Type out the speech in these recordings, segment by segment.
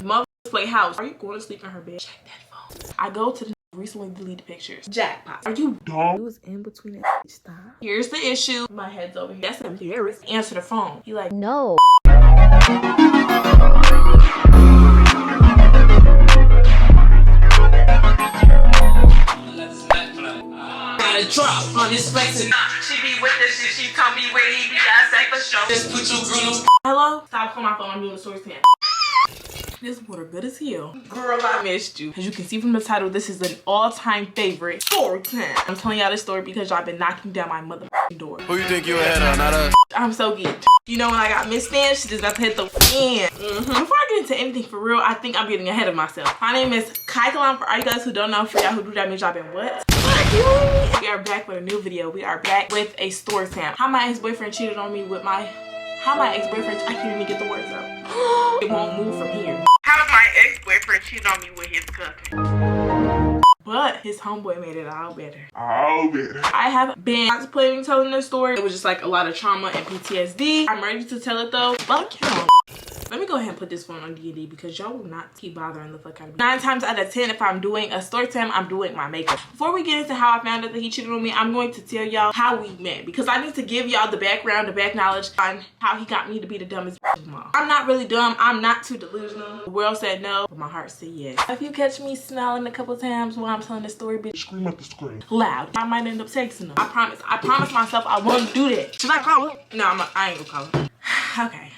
Mother play house. Are you going to sleep in her bed? Check that phone. I go to the recently deleted pictures. Jackpot. Are you dumb? It was in between that. Stop. Here's the issue. My head's over here. That's embarrassing. Answer the phone. He like, no. Drop on his face and she be with this shit. She told me where he be. I say for sure. Just put your girl on. Hello? Stop calling my phone. I'm doing the StoryTime. This water good as hell. Girl, I missed you. As you can see from the title, this is an all-time favorite StoryTime. I'm telling y'all this story because y'all been knocking down my motherfucking door. Who you think you ahead of, not us? I'm so geeked. You know when I got Miss Stan, she just about to hit the fan. Before I get into anything for real, I think I'm getting ahead of myself. My name is Khaia Khalan. For all you guys who don't know, for y'all who do that means y'all been what? We are back with a new video. We are back with a StoryTime. How my ex-boyfriend cheated on me with my... How my ex-boyfriend... I can't even get the words out. It won't move from here. How my ex-boyfriend cheated on me with his cousin. But his homeboy made it all better. All better. I have been contemplating telling this story. It was just like a lot of trauma and PTSD. I'm ready to tell it though. Fuck him. Let me go ahead and put this phone on D&D because y'all will not keep bothering the fuck out of me. 9 times out of 10, if I'm doing a StoryTime, I'm doing my makeup. Before we get into how I found out that he cheated on me, I'm going to tell y'all how we met because I need to give y'all the background, the back knowledge on how he got me to be the dumbest mom. I'm not really dumb. I'm not too delusional. The world said no, but my heart said yes. If you catch me smiling a couple times while I'm telling the story, bitch, scream at the screen loud. I might end up texting him. I promise myself I won't do that. Should I call him? No, I ain't gonna call him. Okay.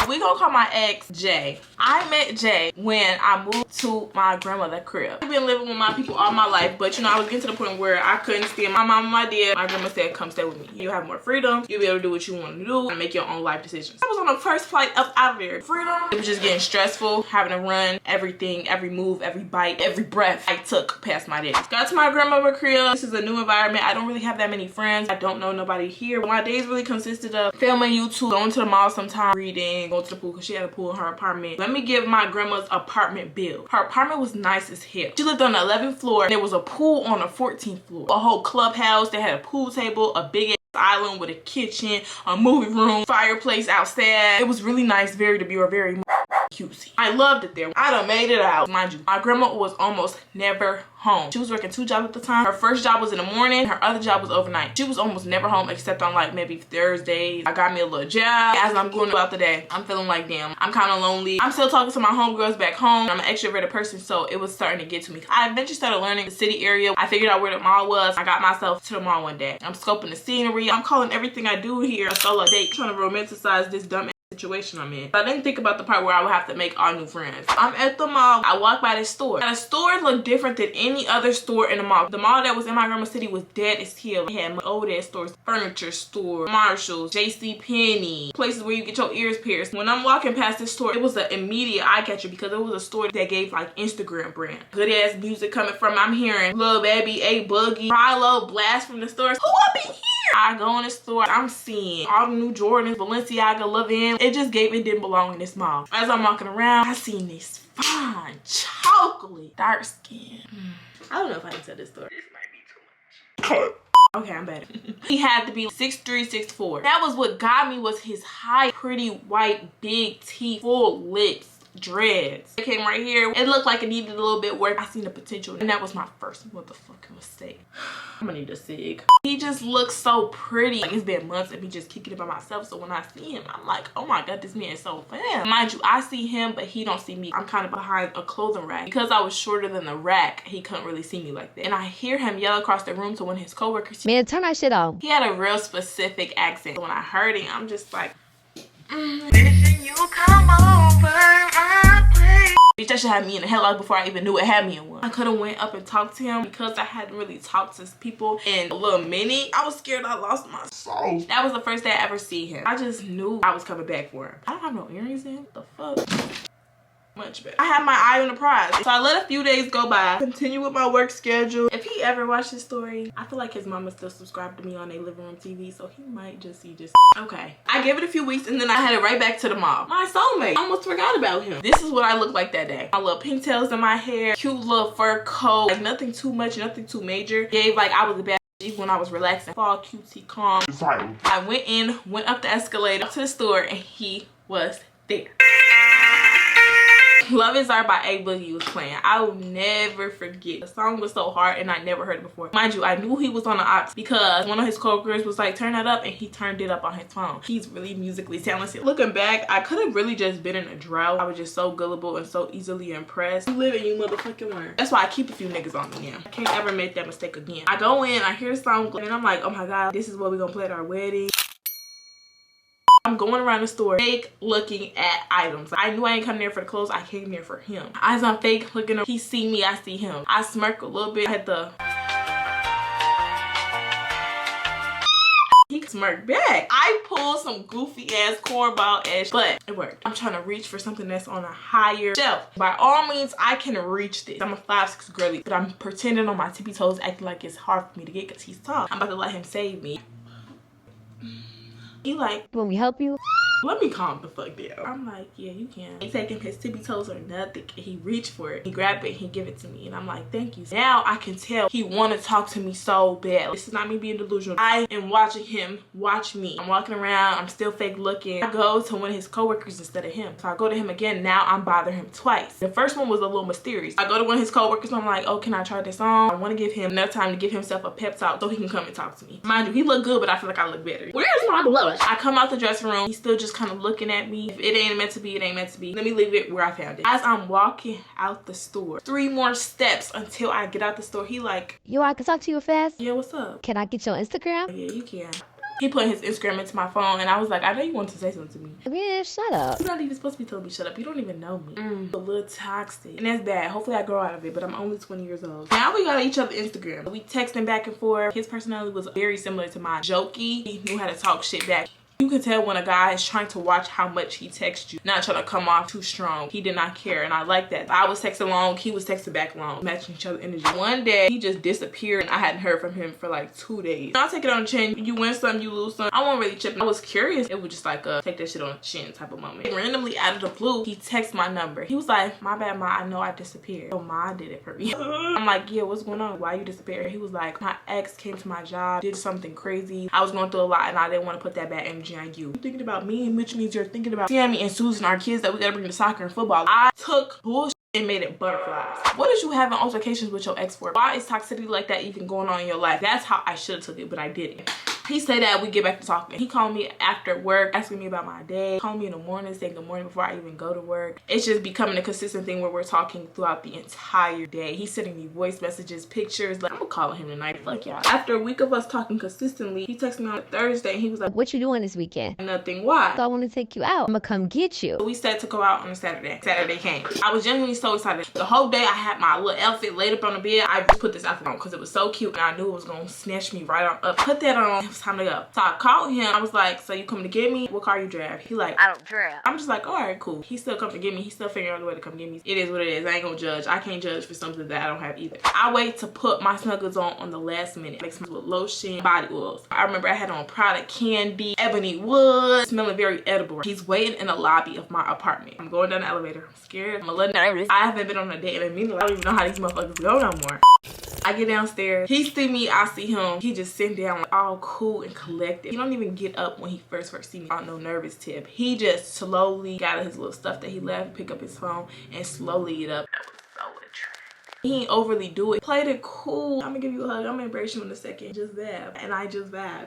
We gonna call my ex Jay. I met Jay when I moved to my grandmother's crib. I've been living with my people all my life, but you know, I was getting to the point where I couldn't stand my mom and my dad. My grandma said, come stay with me. You'll have more freedom. You'll be able to do what you want to do and make your own life decisions. I was on the first flight up out of there. Freedom. It was just getting stressful, having to run everything, every move, every bite, every breath I took past my days. Got to my grandmother's crib. This is a new environment. I don't really have that many friends. I don't know nobody here. My days really consisted of filming YouTube, going to the mall sometime, reading, going to the pool because she had a pool in her apartment. Let me give my grandma's apartment bill. Her apartment was nice as hell. She lived on the 11th floor. There was a pool on the 14th floor. A whole clubhouse. They had a pool table, a big ass island with a kitchen, a movie room, fireplace outside. It was really nice, very cutesy. I loved it there. I done made it out. Mind you, my grandma was almost never home. She was working 2 jobs at the time. Her first job was in the morning. Her other job was overnight. She was almost never home except on like maybe Thursdays. I got me a little job. As I'm going about the day, I'm feeling like, damn, I'm kind of lonely. I'm still talking to my homegirls back home. I'm an extroverted person, so it was starting to get to me. I eventually started learning the city area. I figured out where the mall was. I got myself to the mall one day. I'm scoping the scenery. I'm calling everything I do here a solo date. Trying to romanticize this dumb situation I'm in. I didn't think about the part where I would have to make all new friends. I'm at the mall. I walk by this store. And the store looked different than any other store in the mall. The mall that was in my grandma's city was dead as hell. It had old ass stores, furniture store, Marshalls, JCPenney, places where you get your ears pierced. When I'm walking past this store, it was an immediate eye catcher because it was a store that gave like Instagram brand. Good ass music coming from, I'm hearing Lil Baby, A Boogie, Rilo blast from the stores. Who up in here? I go in the store, I'm seeing all the new Jordans, Balenciaga, Levin. It just gave it didn't belong in this mall. As I'm walking around, I seen this fine, chocolate, dark skin. I don't know if I can tell this story. This might be too much. Okay, I'm better. He had to be 6'3", 6'4". That was what got me, was his high, pretty, white, big teeth, full lips, dreads. It came right here. It looked like it needed a little bit work. I seen the potential, and that was my first motherfucking mistake. I'm gonna need a cig. He just looks so pretty. Like, it's been months of me just kicking it by myself, so when I see him, I'm like, oh my god, this man is so fine. Mind you, I see him, but he don't see me. I'm kind of behind a clothing rack. Because I was shorter than the rack, he couldn't really see me like that. And I hear him yell across the room to one of his coworkers. Man, turn that shit off. He had a real specific accent. So when I heard him, I'm just like, wishing you come over my place. Bitch, that shit had me in the headlock before I even knew it had me in one. I could have went up and talked to him because I hadn't really talked to people in a little minute. I was scared I lost my soul. That was the first day I ever see him. I just knew I was coming back for him. I don't have no earrings in. What the fuck? Much better. I had my eye on the prize. So I let a few days go by, continue with my work schedule. If he ever watched this story, I feel like his mama still subscribed to me on their living room TV, so he might just see this. Okay. I gave it a few weeks and then I had it right back to the mall. My soulmate. I almost forgot about him. This is what I looked like that day. My little pigtails in my hair, cute little fur coat, like nothing too much, nothing too major. Gave like I was a bad even when I was relaxing. Fall cutesy calm. I went up the escalator to the store and he was there. Love Is Art by A Boogie was playing. I will never forget. The song was so hard and I never heard it before. Mind you, I knew he was on the ops because one of his coworkers was like, turn that up, and he turned it up on his phone. He's really musically talented. Looking back, I could have really just been in a drought. I was just so gullible and so easily impressed. You live and you motherfucking learn. That's why I keep a few niggas on me now. I can't ever make that mistake again. I go in, I hear the song, and I'm like, oh my god, this is what we're gonna play at our wedding. I'm going around the store fake looking at items. I knew I ain't come there for the clothes. I came there for him. As I'm fake looking up, he see me, I see him. I smirk a little bit. I had the he smirked back. I pulled some goofy ass cornball ass, but it worked. I'm trying to reach for something that's on a higher shelf. By all means, I can reach this. I'm a 5'6" girly, but I'm pretending on my tippy toes, acting like it's hard for me to get because he's tall. I'm about to let him save me. He like, when we help you, let me calm the fuck down. I'm like, yeah, you can. He taking his tippy toes or nothing. He reached for it. He grabbed it. He give it to me. And I'm like, thank you. Now I can tell he want to talk to me so bad. This is not me being delusional. I am watching him watch me. I'm walking around. I'm still fake looking. I go to one of his coworkers instead of him. So I go to him again. Now I'm bothering him twice. The first one was a little mysterious. I go to one of his coworkers. I'm like, oh, can I try this on? I want to give him enough time to give himself a pep talk so he can come and talk to me. Mind you, he look good, but I feel like I look better. Where's my blush? I come out the dressing room. He's still just kind of looking at me. If it ain't meant to be, it ain't meant to be. Let me leave it where I found it. As I'm walking out the store, 3 more steps until I get out the store, he like, yo, I can talk to you fast. yeah, what's up? Can I get your Instagram? Yeah, you can. He put his Instagram into my phone, and I was like, I know you want to say something to me. Man, shut up. You're not even supposed to be telling me shut up. You don't even know me. A little toxic. And that's bad. Hopefully I grow out of it, but I'm only 20 years old. Now we got each other Instagram. We texting back and forth. His personality was very similar to mine. Jokey. He knew how to talk shit back. You can tell when a guy is trying to watch how much he texts you, not trying to come off too strong. He did not care, and I like that. I was texting long, he was texting back long, matching each other's energy. One day, he just disappeared, and I hadn't heard from him for like 2 days. I'll take it on the chin. You win some, you lose some. I wasn't really tripping. I was curious. It was just like a take that shit on the chin type of moment. Randomly, out of the blue, he texted my number. He was like, my bad, Ma, I know I disappeared. So Ma did it for me. I'm like, yeah, what's going on? Why you disappeared? He was like, my ex came to my job, did something crazy. I was going through a lot, and I didn't want to put that bad energy on you. Thinking about me, which means you're thinking about Sammy and Susan, our kids that we gotta bring to soccer and football. I took bullshit and made it butterflies. What is you having altercations with your ex for? Why is toxicity like that even going on in your life? That's how I should have took it, but I didn't. He said that we get back to talking. He called me after work, asking me about my day. Called me in the morning, saying good morning before I even go to work. It's just becoming a consistent thing where we're talking throughout the entire day. He's sending me voice messages, pictures. Like, I'm gonna call him tonight. Fuck y'all. After a week of us talking consistently, he texted me on a Thursday and he was like, what you doing this weekend? Nothing. Why? So I want to take you out. I'm gonna come get you. So we said to go out on a Saturday. Saturday came. I was genuinely so excited. The whole day I had my little outfit laid up on the bed. I just put this outfit on because it was so cute and I knew it was gonna snatch me right on up. Put that on. It was time to go. So I called him. I was like, so you coming to get me? What car you drive? He like, I don't drive. I'm just like, all right, cool. He still come to get me. He's still figuring out a way to come get me. It is what it is. I ain't gonna judge. I can't judge for something that I don't have either. I wait to put my snuggles on the last minute. Mix them with lotion, body oils. I remember I had on product candy, ebony wood, smelling very edible. He's waiting in the lobby of my apartment. I'm going down the elevator. I'm scared. I'm a little nervous. I haven't been on a date in a minute. I don't even know how these motherfuckers go no more. I get downstairs. He see me, I see him. He just sitting down like all cool and collected. He don't even get up when he first see me on no nervous tip. He just slowly got his little stuff that he left, pick up his phone, and slowly get up. That was so attractive. He ain't overly do it. Played it cool. I'm gonna give you a hug. I'm gonna embrace you in a second. Just vibe. And I just vibe.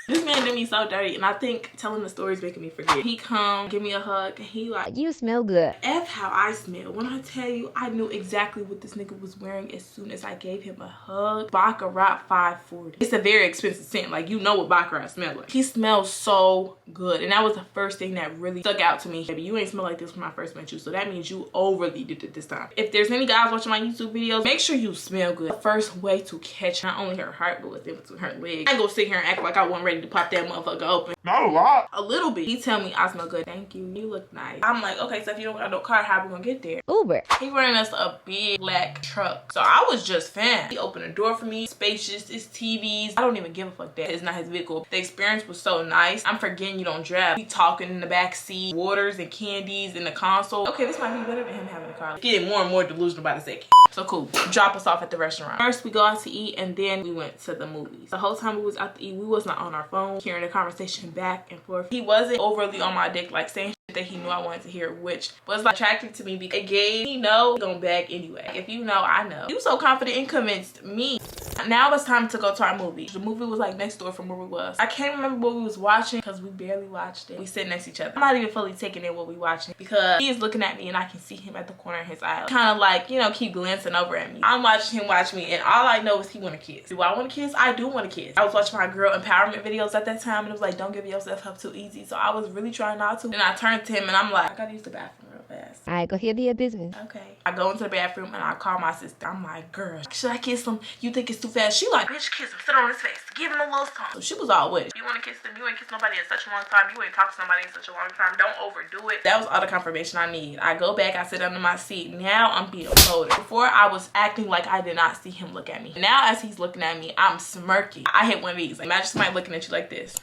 This man did me so dirty, and I think telling the story is making me forget. He come, give me a hug, and he like, you smell good. F how I smell. When I tell you, I knew exactly what this nigga was wearing as soon as I gave him a hug. Baccarat 540. It's a very expensive scent. Like, you know what Baccarat smells like. He smells so good, and that was the first thing that really stuck out to me. Baby, you ain't smell like this when I first met you, so that means you overly did it this time. If there's any guys watching my YouTube videos, make sure you smell good. The first way to catch not only her heart, but what's in between her legs. I ain't gonna sit here and act like I wasn't ready to pop that motherfucker open. Not a lot. A little bit. He tell me I smell good. Thank you. You look nice. I'm like, okay, so if you don't got no car, how we gonna get there? Uber. He running us a big black truck. So I was just fan. He opened the door for me. Spacious. It's TVs. I don't even give a fuck that it's not his vehicle. The experience was so nice. I'm forgetting you don't drive. He talking in the back seat. Waters and candies in the console. Okay, this might be better than him having a car. Getting more and more delusional by the second. So cool. Drop us off at the restaurant. First we go out to eat and then we went to the movies. The whole time we was out to eat, we was not on our phone, hearing the conversation back and forth. He wasn't overly on my dick like saying that he knew I wanted to hear, which was like attractive to me because it gave me know he gonna beg anyway. If you know, I know. He was so confident and convinced me. Now it's time to go to our movie. The movie was like next door from where we was. I can't remember what we was watching because we barely watched it. We sit next to each other. I'm not even fully taking in what we watching because he is looking at me and I can see him at the corner of his eye. Kind of like, you know, keep glancing over at me. I'm watching him watch me and all I know is he want to kiss. Do I want to kiss? I do want to kiss. I was watching my girl empowerment videos at that time and it was like, don't give yourself up too easy. So I was really trying not to. And I turned to him and I'm like, I gotta use the bathroom real fast. All right, go hear the business. Okay. I go into the bathroom and I call my sister. I'm like, girl, should I kiss him? You think it's too fast? She like, bitch, kiss him. Sit on his face. Give him a little song. So she was all with it. You want to kiss him? You ain't kissed nobody in such a long time. You ain't talked to somebody in such a long time. Don't overdo it. That was all the confirmation I need. I go back. I sit under my seat. Now I'm being colder. Before I was acting like I did not see him look at me. Now as he's looking at me, I'm smirking. I hit one of these. Like, imagine somebody looking at you like this.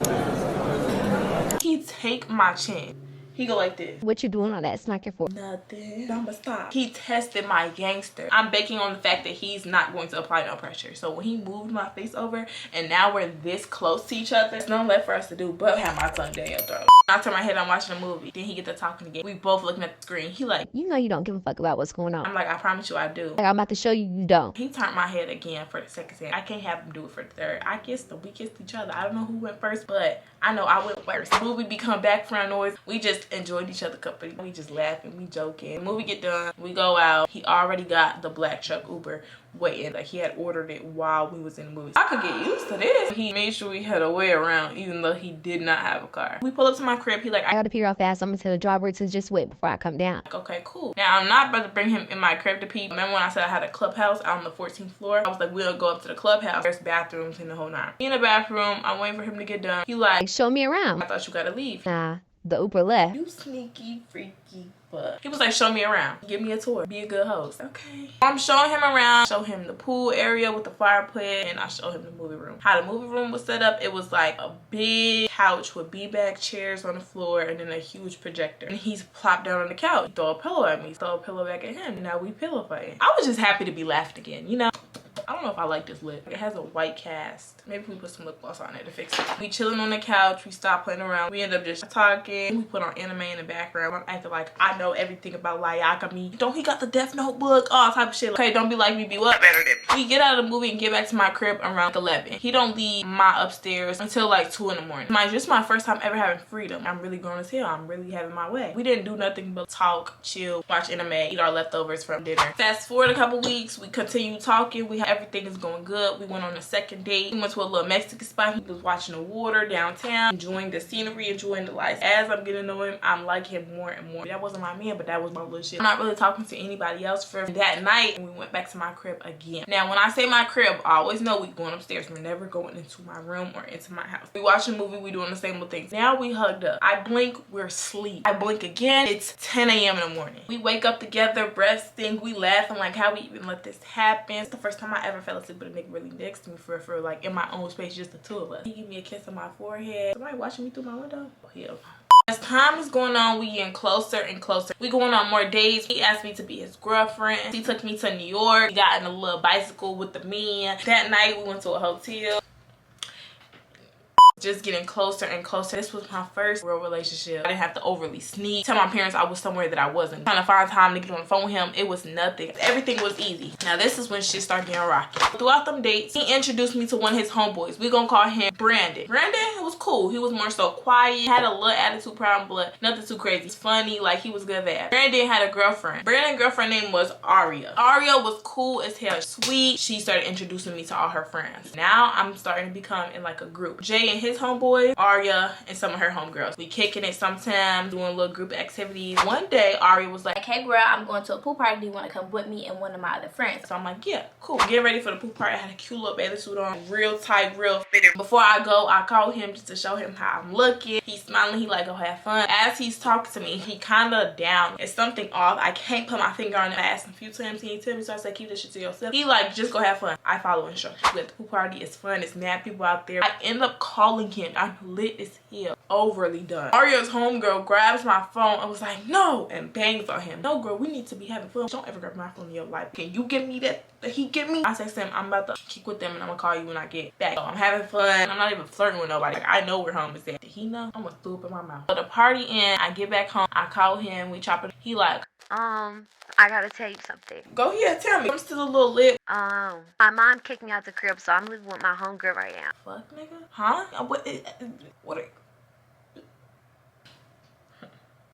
He take my chin. He go like this. What you doing on that smacker for? Nothing. I'ma stop. He tested my gangster. I'm banking on the fact that he's not going to apply no pressure. So when he moved my face over and now we're this close to each other, there's nothing left for us to do but have my tongue down your throat. I turn my head, I'm watching a movie. Then he get to talking again. We both looking at the screen. He like, You know you don't give a fuck about what's going on. I'm like, I promise you I do. Like, I'm about to show you you don't. He turned my head again for the second time. I can't have him do it for the third. I kissed him. We kissed each other. I don't know who went first, but I know I went first. The movie become background noise. We just enjoyed each other company. We just laughing, we joking. The movie get done, we go out. He already got the black truck Uber waiting. Like he had ordered it while we was in the movie. I could get used to this. He made sure we had a way around even though he did not have a car. We pull up to my crib. He like, I gotta pee real fast. I'm gonna tell the driver to just wait before I come down. like, okay, cool. Now I'm not about to bring him in my crib to pee. Remember when I said I had a clubhouse out on the 14th floor? I was like, we'll go up to the clubhouse. There's bathrooms in the whole nine. In the bathroom, I'm waiting for him to get done. He like, Show me around. I thought you gotta leave. Nah, the Uber left. You sneaky freaky fuck. He was like, show me around. Give me a tour. Be a good host. Okay. I'm showing him around. Show him the pool area with the fireplace. And I show him the movie room. How the movie room was set up, it was like a big couch with beanbag chairs on the floor and then a huge projector. And he's plopped down on the couch. He throw a pillow at me. Throw a pillow back at him. Now we pillow fighting. I was just happy to be laughing again, you know? I don't know if I like this lip. It has a white cast. Maybe we put some lip gloss on it to fix it. We chilling on the couch. We stop playing around. We end up just talking. We put on anime in the background. I'm acting like I know everything about Liakami. Don't he got the Death Note book? All type of shit. Okay, don't be like me. Be what better than me. We get out of the movie and get back to my crib around 11. He don't leave my upstairs until like 2 in the morning. Mind you, this is my first time ever having freedom. I'm really grown as hell. I'm really having my way. We didn't do nothing but talk, chill, watch anime, eat our leftovers from dinner. Fast forward a couple weeks. We continue talking. Everything is going good. We went on a second date. We went to a little Mexican spot. He was watching the water downtown, enjoying the scenery, enjoying the lights. As I'm getting to know him, I'm liking him more and more. That wasn't my man, but that was my little shit. I'm not really talking to anybody else for that night. And we went back to my crib again. Now, when I say my crib, I always know we going upstairs. We're never going into my room or into my house. We watch a movie. We doing the same little things. Now we hugged up. I blink. We're asleep. I blink again. It's 10 a.m. in the morning. We wake up together, breasting. We laughing like how we even let this happen. It's the first time I ever fell asleep with a nigga really next to me for like in my own space, just the two of us. He give me a kiss on my forehead. Somebody watching me through my window? Oh, hell. As time is going on, we getting closer and closer. We going on more dates. He asked me to be his girlfriend. He took me to New York. We got in a little bicycle with the men. That night, we went to a hotel. Just getting closer and closer. This was my first real relationship. I didn't have to overly sneak. Tell my parents I was somewhere that I wasn't. Trying to find time to get on the phone with him. It was nothing. Everything was easy. Now this is when shit started getting rocky. Throughout them dates, he introduced me to one of his homeboys. We gonna call him Brandon. Brandon was cool. He was more so quiet. Had a little attitude problem, but nothing too crazy. He's funny. Like he was good at. Brandon had a girlfriend. Brandon's girlfriend name was Aria. Aria was cool as hell. Sweet. She started introducing me to all her friends. Now I'm starting to become in like a group. Jay and his homeboy, Aria, and some of her homegirls. We kicking it sometimes, doing little group activities. One day, Aria was like, hey girl, I'm going to a pool party. Do you want to come with me and one of my other friends? So I'm like, yeah, cool. Getting ready for the pool party. I had a cute little bathing suit on, real tight, real fitted. Before I go, I call him just to show him how I'm looking. He's smiling. He like, go have fun. As he's talking to me, he kind of down. It's something off. I can't put my finger on it. I asked him a few times. He didn't tell me, so I said, keep this shit to yourself. He like, just go have fun. I follow instructions. At the pool party, it's fun. It's mad people out there. I end up calling him. I'm lit as hell. overly done. Aria's homegirl grabs my phone and was like, no, and bangs on him. No, girl, we need to be having fun. Don't ever grab my phone in your life. Can you give me that he give me? I text him, I'm about to kick with them and I'm gonna call you when I get back. So I'm having fun. I'm not even flirting with nobody. Like, I know where home is at. Did he know? I'm gonna throw up in my mouth. So the party end, I get back home, I call him, we chop it. He like, I gotta tell you something. go here, tell me. I'm still a little lit. My mom kicked me out the crib, so I'm living with my homegirl right now. Fuck, nigga? Huh? What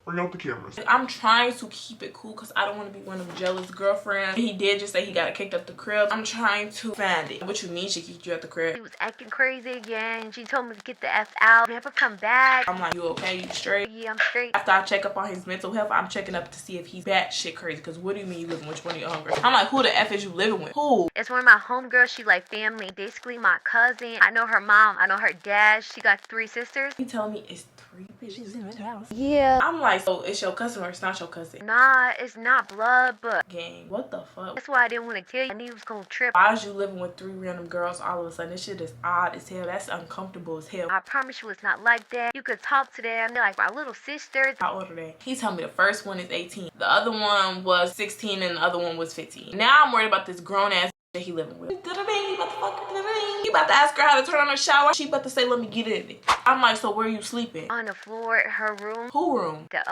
Bring out the cameras. I'm trying to keep it cool because I don't want to be one of them jealous girlfriends. He did just say he got kicked out the crib. I'm trying to find it. What you mean she kicked you out the crib? She was acting crazy again. She told me to get the F out. Never come back. I'm like, you okay? You straight? Yeah, I'm straight. After I check up on his mental health, I'm checking up to see if he's batshit crazy. Because what do you mean you living with one of your homegirls? I'm like, who the F is you living with? Who? It's one of my homegirls. She like family. Basically my cousin. I know her mom. I know her dad. She got 3 sisters. He telling me it's 3 bitches in the house. Yeah. I'm like, so it's your cousin or it's not your cousin? Nah, it's not blood, but Gang, what the fuck? that's why I didn't want to tell you. I knew you was gonna trip. Why is you living with 3 random girls all of a sudden? This shit is odd as hell. That's uncomfortable as hell. I promise you it's not like that. You could talk to them. They're like my little sisters. How old are they? He told me the first one is 18. The other one was 16 and the other one was 15. Now I'm worried about this grown ass that he living with. He about to ask her how to turn on her shower. She about to say, let me get in it. I'm like, so where are you sleeping? On the floor at her room. Who room? The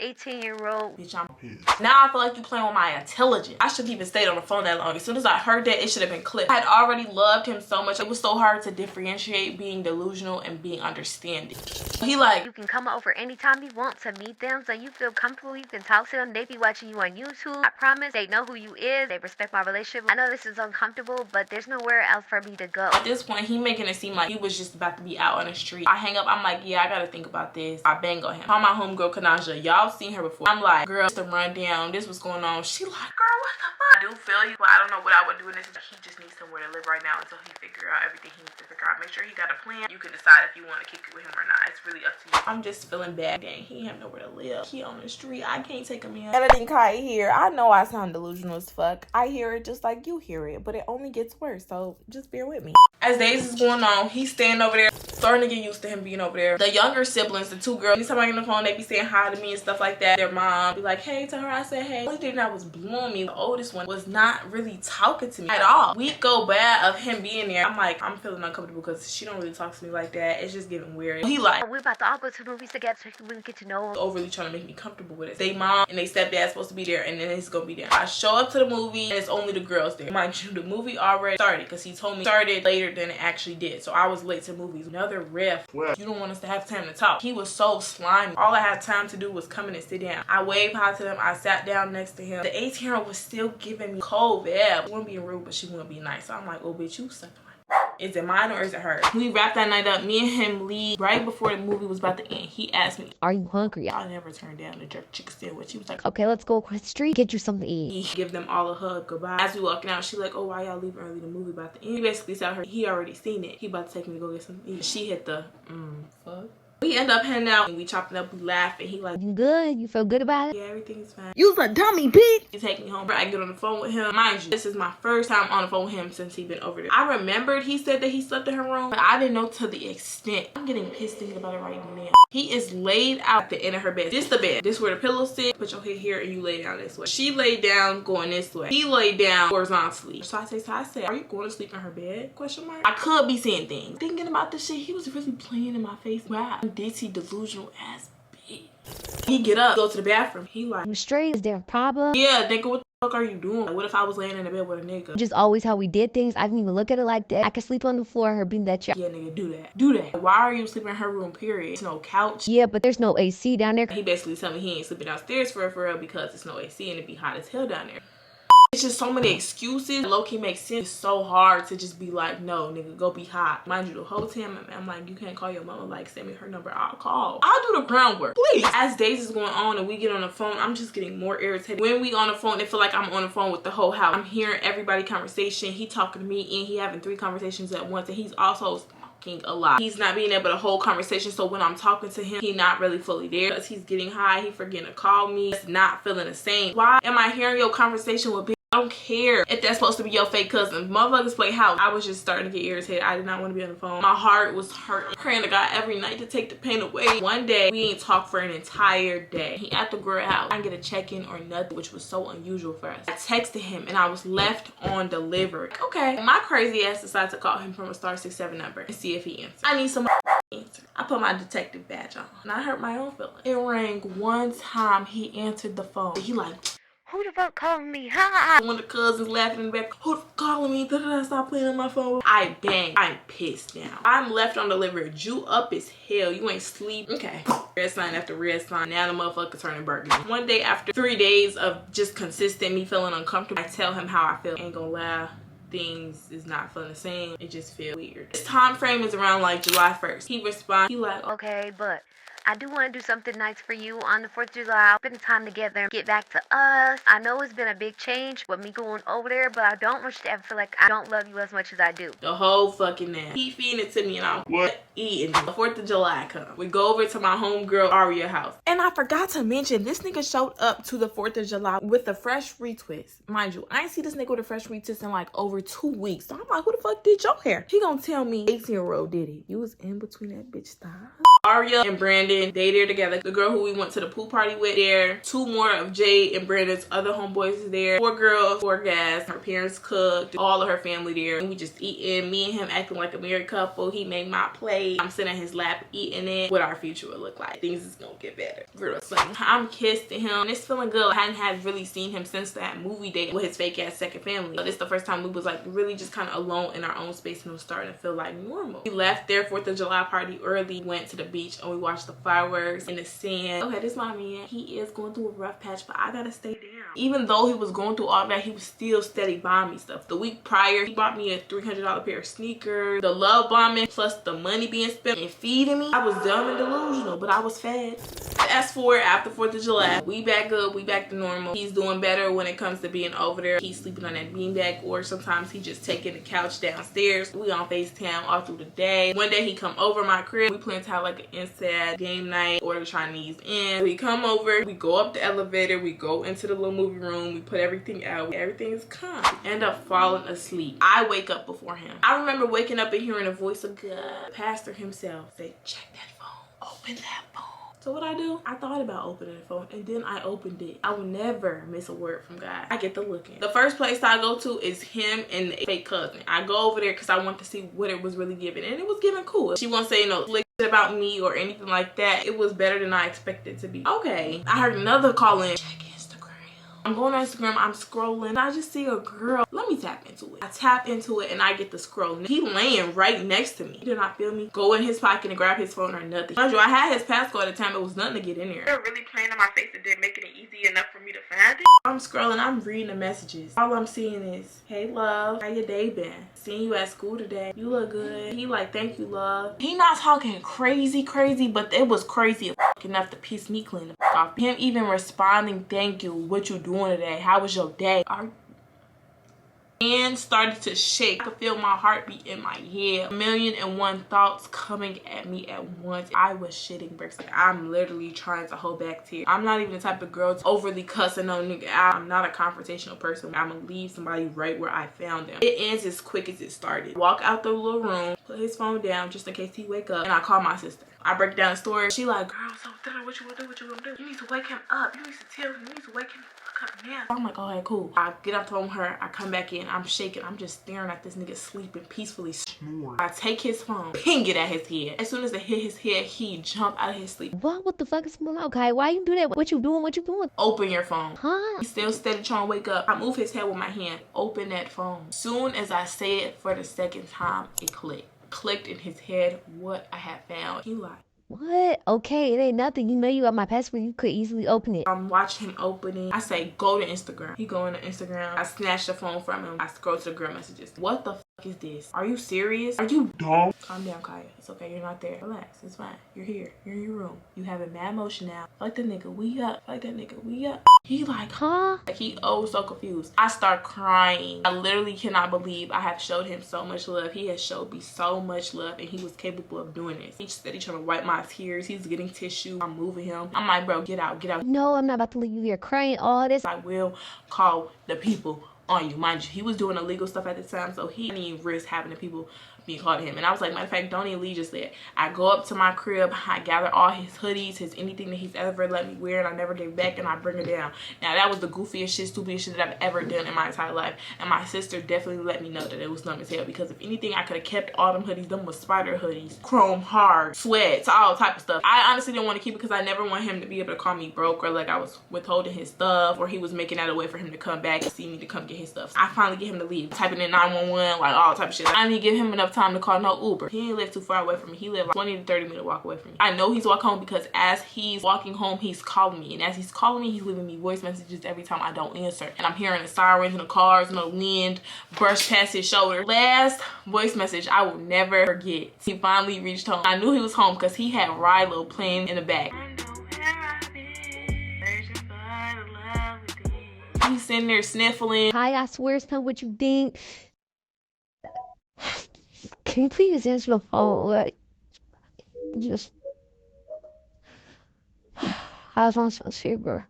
18-year-old. Bitch, I'm pissed. Now I feel like you playing with my intelligence. I shouldn't even stayed on the phone that long. As soon as I heard that, it should have been clipped. I had already loved him so much. It was so hard to differentiate being delusional and being understanding. He like, You can come over anytime you want to meet them, so you feel comfortable. You can talk to them. They be watching you on YouTube. I promise they know who you is. They respect my relationship. I know this is uncomfortable, but there's nowhere else for me to go. at this point, he making it seem like he was just about to be out on the street. I hang up, I'm like, yeah, I gotta think about this. I bang on him. Call my homegirl Kanaja. Y'all seen her before. I'm like, girl, the rundown. This was going on. She like, girl, what the fuck? I do feel you, but I don't know what I would do in this. He just needs somewhere to live right now until he figure out everything he needs to figure out. Make sure he got a plan. You can decide if you want to kick it with him or not. It's really up to you. I'm just feeling bad. Dang, he have nowhere to live. He on the street. I can't take him in. Editing Khaia here. I know I sound delusional as fuck. I hear it just like you hear it, but it only gets worse. So just bear with me. As days is going on, he's staying over there, starting to get used to him being over there. The younger siblings, the 2 girls, anytime I get on the phone, they be saying hi to me and stuff like that. Their mom be like, hey, to her, I said, hey. The only thing that was blowing me, the oldest one, was not really talking to me at all. We go bad of him being there. I'm like, I'm feeling uncomfortable because she don't really talk to me like that. It's just getting weird. He like, We're about to all go to the movies together so we can get to know them. overly trying to make me comfortable with it. They mom and they stepdad supposed to be there, and then it's gonna be there. I show up to the movie and it's only the girls there. Mind you, the movie already started because he told me it started later than it actually did. So I was late to movies. Another riff. You don't want us to have time to talk. He was so slimy. All I had time to do was come in and sit down. I waved hi to him. I sat down next to him. The 18-year-old was still giving me cold vibe. She wasn't being rude, but she wouldn't be nice. So I'm like, oh bitch, you sucking my. Is it mine or is it hers? We wrapped that night up. Me and him leave right before the movie was about to end. He asked me, Are you hungry? I never turned down the jerk chicken sandwich. He was like, Okay, let's go across the street, get you something to eat. he give them all a hug goodbye. As we walking out, she like, oh, why y'all leaving early? The movie about to end. He basically tell her he already seen it. He about to take me to go get something to eat. She hit the fuck. We end up heading out and we chopping up, we laugh, and he like, You good? You feel good about it? yeah, everything's fine. You's a dummy, bitch. He take me home. I get on the phone with him. Mind you, this is my first time on the phone with him since he been over there. I remembered he said that he slept in her room, but I didn't know to the extent. I'm getting pissed thinking about it right now. He is laid out at the end of her bed. This the bed. This where the pillow sit. Put your head here and you lay down this way. She laid down going this way. He laid down horizontally. So I said, are you going to sleep in her bed? Question mark. I could be seeing things. Thinking about this shit, he was really playing in my face. Wow, ditzy delusional ass bitch. He get up, go to the bathroom. He like, You straight? Is there a problem? yeah, nigga, what the fuck are you doing? Like, what if I was laying in the bed with a nigga? Just always how we did things. I didn't even look at it like that. I could sleep on the floor, her being that chair. Yeah, nigga, do that. Do that. Why are you sleeping in her room, period? It's no couch. Yeah, but there's no AC down there. He basically told me he ain't sleeping downstairs for real because it's no AC and it be hot as hell down there. It's just so many excuses. Low-key makes sense. It's so hard to just be like, no, nigga, go be hot. Mind you, the whole time I'm like, you can't call your mama. Like, send me her number. I'll call. I'll do the groundwork, please. As days is going on and we get on the phone, I'm just getting more irritated. When we on the phone, it feel like I'm on the phone with the whole house. I'm hearing everybody conversation. He talking to me and he having 3 conversations at once, and he's also a lot. He's not being able to hold conversation, so when I'm talking to him, he not really fully there because he's getting high. He forgetting to call me. It's not feeling the same. Why am I hearing your conversation with bitch? I I don't care if that's supposed to be your fake cousin. Motherfuckers play house. I was just starting to get irritated. I did not want to be on the phone. My heart was hurting. Praying to God every night to take the pain away. One day, we ain't talked for an entire day. He at the girl house. I didn't get a check-in or nothing, which was so unusual for us. I texted him and I was left on delivery. Okay. My crazy ass decided to call him from a *67 number and see if he answered. I need some answer. I put my detective badge on and I hurt my own feelings. It rang one time. He answered the phone. He like, who the fuck calling me? Ha! One of the cousins laughing in the back. Who the fuck calling me? Stop playing on my phone. I bang. I'm pissed now. I'm left on delivery. You up as hell. You ain't sleep. Okay. Red sign after red sign. Now the motherfucker turning burgundy. One day after 3 days of just consistent me feeling uncomfortable, I tell him how I feel. Ain't gonna lie. Things is not feeling the same. It just feel weird. This time frame is around like July 1st. He responds. He like, okay, but I do want to do something nice for you on the 4th of July. Spend time together, get back to us. I know it's been a big change with me going over there, but I don't want you to ever feel like I don't love you as much as I do. The whole fucking night. He feeding it to me and I'm eating. The 4th of July come. We go over to my homegirl Aria house. And I forgot to mention, this nigga showed up to the 4th of July with a fresh retwist. Mind you, I ain't see this nigga with a fresh retwist in like over 2 weeks. So I'm like, who the fuck did your hair? He gonna tell me 18-year-old did it. You was in between that bitch style. Aria and Brandon, they there together. The girl who we went to the pool party with there. 2 more of Jay and Brandon's other homeboys is there. 4 girls, 4 guys. Her parents cooked. All of her family there. And we just eating. Me and him acting like a married couple. He made my plate. I'm sitting in his lap eating it. What our future would look like. Things is gonna get better. Real soon. I'm kissing him. And it's feeling good. I hadn't really seen him since that movie date with his fake ass second family. So this is the first time we was like really just kind of alone in our own space and it was starting to feel like normal. We left their 4th of July party early. Went to the beach and we watched the fireworks in the sand. Okay, this my man. He is going through a rough patch, but I gotta stay down. Even though he was going through all that, he was still steady buying me stuff. The week prior, he bought me a $300 pair of sneakers. The love bombing plus the money being spent and feeding me. I was dumb and delusional, but I was fed. Fast forward after 4th of July, we back up, we back to normal. He's doing better when it comes to being over there. He's sleeping on that beanbag, or sometimes he just taking the couch downstairs. We on FaceTime all through the day. One day he come over my crib. We plan to have like an inside game night, order Chinese in. We come over, we go up the elevator, we go into the little movie room, we put everything out. Everything's calm. End up falling asleep. I wake up before him. I remember waking up and hearing a voice of God, pastor himself, say, check that phone, open that phone. So what I do, I thought about opening the phone and then I opened it. I will never miss a word from God. I get the looking. The first place I go to is him and the fake cousin. I go over there because I want to see what it was really giving, and it was giving cool. She won't say no slick shit about me or anything like that. It was better than I expected it to be. Okay, I heard another call in. Check Instagram. I'm going on Instagram, I'm scrolling. I just see a girl. Let me tap into it. I tap into it and I get the scroll. He laying right next to me. He did not feel me go in his pocket and grab his phone or nothing. Mind you, I had his passcode at the time. It was nothing to get in there. They're really playing on my face and then making it easy enough for me to find it. I'm scrolling, I'm reading the messages. All I'm seeing is, hey love, how your day been? Seeing you at school today. You look good. He like, thank you love. He not talking crazy, but it was crazy enough to piss me clean the off. Him even responding, thank you, what you doing today? How was your day? And started to shake. I could feel my heartbeat in my head. 1,000,001 thoughts coming at me at once. I was shitting bricks. Like, I'm literally trying to hold back tears. I'm not even the type of girl to overly cussing on nigga. I'm not a confrontational person. I'm gonna leave somebody right where I found them. It ends as quick as it started. Walk out the little room, put his phone down just in case he wake up, and I call my sister. I break down the story. She like, girl, so what you gonna do? What you gonna do? You need to wake him up. You need to tell him. You need to wake him up now. I'm like, okay, cool. I get up from her. I come back in. I'm shaking. I'm just staring at this nigga sleeping peacefully. I take his phone, ping it at his head. As soon as it hit his head, he jumped out of his sleep. What the fuck is going on? Okay, why you do that? What you doing? What you doing? Open your phone. Huh? He's still steady trying to wake up. I move his head with my hand. Open that phone. Soon as I say it for the second time, it clicked in his head what I had found. He like, what? Okay, it ain't nothing. You know you got my password. You could easily open it. I'm watching him opening. I say, go to Instagram. He go into Instagram. I snatch the phone from him. I scroll to the girl messages. What the fuck is this? Are you serious? Are you dumb? Calm down, Khaia. It's okay. You're not there. Relax. It's fine. You're here. You're in your room. You having mad motion now. Like the nigga. We up. Like that nigga. We up. He like, huh? Like he so confused. I start crying. I literally cannot believe I have showed him so much love. He has showed me so much love and he was capable of doing this. He's steady trying to wipe my tears. He's getting tissue. I'm moving him. I'm like, bro, get out, get out. No, I'm not about to leave you here crying all this. I will call the people on you. Mind you, he was doing illegal stuff at the time, so he didn't even risk having the people being called to him. And I was like, matter of fact, don't even leave just there. I go up to my crib, I gather all his hoodies, his anything that he's ever let me wear and I never gave back, and I bring it down. Now that was the goofiest shit, stupidest shit that I've ever done in my entire life. And my sister definitely let me know that it was dumb as hell, because if anything, I could have kept all them hoodies. Them was spider hoodies, chrome hard, sweats, all type of stuff. I honestly didn't want to keep it because I never want him to be able to call me broke or like I was withholding his stuff, or he was making that a way for him to come back and see me to come get his stuff. I finally get him to leave, typing in 911, like all type of shit. I didn't give him enough time to call no Uber. He didn't live too far away from me. He lived like 20 to 30 minute walk away from me. I know he's walking home because as he's walking home, he's calling me, and as he's calling me, he's leaving me voice messages every time I don't answer, and I'm hearing the sirens and the cars and the wind brush past his shoulder. Last voice message I will never forget. He finally reached home. I knew he was home because he had Rilo playing in the back. He's sitting there sniffling. Hi, I swear it's not what you think. Can you please answer the phone? Like, just... How's my son's fever?